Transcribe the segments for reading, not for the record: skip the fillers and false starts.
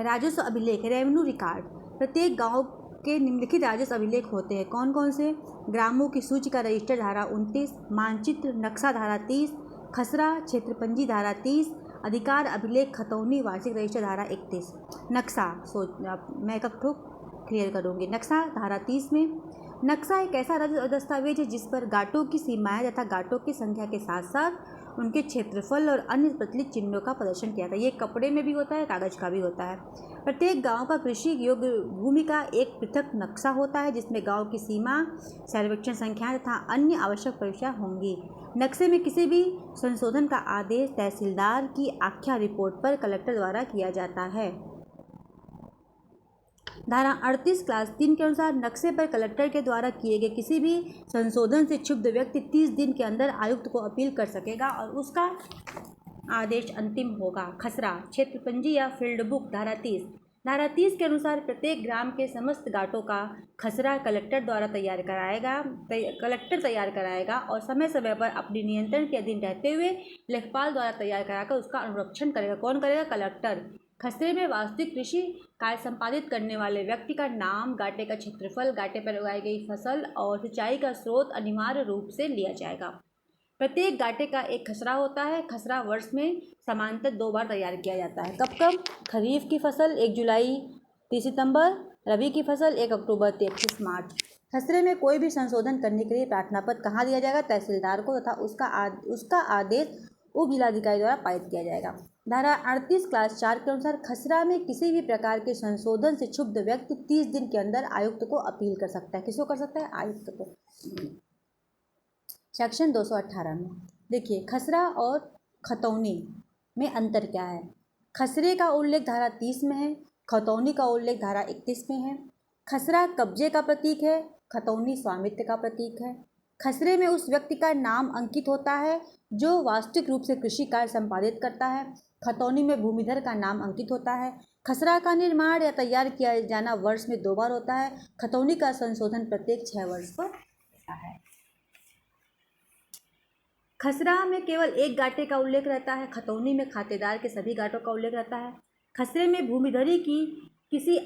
राजस्व अभिलेख revenue record. प्रत्येक गांव के निम्नलिखित राजस्व अभिलेख होते हैं। कौन कौन से? ग्रामों की सूची का रजिस्टर धारा 29, मानचित्र नक्शा धारा 30, खसरा क्षेत्रपंजी धारा 30, अधिकार अभिलेख खतौनी वार्षिक रजिस्टर धारा 31। नक्शा मैं कब क्लियर करूँगी। नक्शा धारा 30 में नक्शा एक ऐसा दस्तावेज है जिस पर घाटों की सीमाएं तथा घाटों की संख्या के साथ साथ उनके क्षेत्रफल और अन्य प्रचलित चिन्हों का प्रदर्शन किया था। ये कपड़े में भी होता है, कागज का भी होता है। प्रत्येक गांव का कृषि योग्य भूमि का एक पृथक नक्शा होता है जिसमें गांव की सीमा, सर्वेक्षण संख्याएं तथा अन्य आवश्यक परिचय होंगी। नक्शे में किसी भी संशोधन का आदेश तहसीलदार की आख्या रिपोर्ट पर कलेक्टर द्वारा किया जाता है। धारा 38 क्लास 3 के अनुसार नक्शे पर कलेक्टर के द्वारा किए गए किसी भी संशोधन से क्षुब्ध व्यक्ति 30 दिन के अंदर आयुक्त को अपील कर सकेगा और उसका आदेश अंतिम होगा। खसरा क्षेत्रपंजी या फील्ड बुक धारा 30 के अनुसार प्रत्येक ग्राम के समस्त घाटों का खसरा कलेक्टर द्वारा तैयार कराएगा और समय समय पर अपनी नियंत्रण के अधीन रहते हुए लेखपाल द्वारा तैयार कराकर उसका अनुरक्षण करेगा। कौन करेगा? कलेक्टर। खसरे में वास्तविक कृषि कार्य संपादित करने वाले व्यक्ति का नाम, घाटे का क्षेत्रफल, घाटे पर उगाई गई फसल और सिंचाई का स्रोत अनिवार्य रूप से लिया जाएगा। प्रत्येक घाटे का एक खसरा होता है। खसरा वर्ष में समांतर 2 बार तैयार किया जाता है। कब कब? खरीफ की फसल 1 जुलाई 30 सितंबर, रबी की फसल 1 अक्टूबर 31 मार्च। खसरे में कोई भी संशोधन करने के लिए प्रार्थना पत्र कहाँ दिया जाएगा? तहसीलदार को, तथा उसका आदेश उप जिलाधिकारी द्वारा पारित किया जाएगा। धारा 38 क्लास 4 के अनुसार खसरा में किसी भी प्रकार के संशोधन से क्षुब्ध व्यक्ति 30 दिन के अंदर आयुक्त को अपील कर सकता है। किसको कर सकता है? आयुक्त को। सेक्शन 218 में देखिए खसरा और खतौनी में अंतर क्या है। खसरे का उल्लेख धारा 30 में है, खतौनी का उल्लेख धारा 31 में है। खसरा कब्जे का प्रतीक है, खतौनी स्वामित्व का प्रतीक है। खसरे में उस व्यक्ति का नाम अंकित होता है जो वास्तविक रूप से कृषि कार्य संपादित करता है। खतौनी में भूमिधर का नाम अंकित होता है। खसरा का निर्माण या तैयार किया जाना वर्ष में 2 बार होता है। खतौनी का संशोधन प्रत्येक 6 वर्ष पर होता है। खसरा में केवल एक घाटे का उल्लेख रहता है, खतौनी में खातेदार के सभी घाटों का उल्लेख रहता है। खसरे में भूमिधरी की किस्म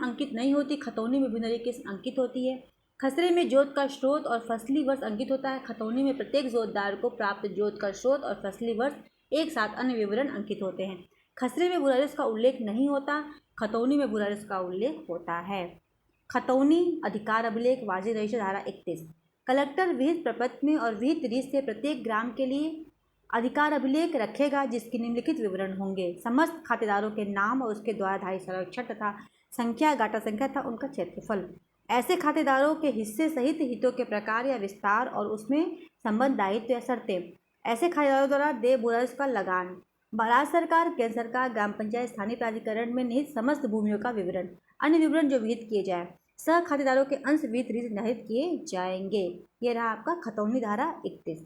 अंकित नहीं होती, खतौनी में भूमिधरी किस्म अंकित होती है। खसरे में जोत का स्रोत और फसली वर्ष अंकित होता है, खतौनी में प्रत्येक जोतदार को प्राप्त जोत का स्रोत और फसली वर्ष एक साथ अन्य विवरण अंकित होते हैं। खसरे में भूराजस्व का उल्लेख नहीं होता, खतौनी में भूराजस्व का उल्लेख होता है। खतौनी अधिकार अभिलेख वार्षिक रजिस्टर धारा 31। कलेक्टर विहित प्रपत्र में और विहित रीत से प्रत्येक ग्राम के लिए अधिकार अभिलेख रखेगा जिसके निम्नलिखित विवरण होंगे। समस्त खातेदारों के नाम और उसके द्वारा धारी सर्वेक्षण तथा संख्या, घाटा संख्या तथा उनका क्षेत्रफल। ऐसे खातेदारों के हिस्से सहित हितों के प्रकार या विस्तार और उसमें संबंध दायित्व या शर्तें। ऐसे खातेदारों द्वारा देय भूराजस्व का लगान। राज्य सरकार, केंद्र सरकार, ग्राम पंचायत, स्थानीय प्राधिकरण में निहित समस्त भूमियों का विवरण। अन्य विवरण जो विहित किए जाए सह खातेदारों के अंश विहित रीत निर्धारित किए जाएंगे। ये रहा आपका खतौनी धारा 31।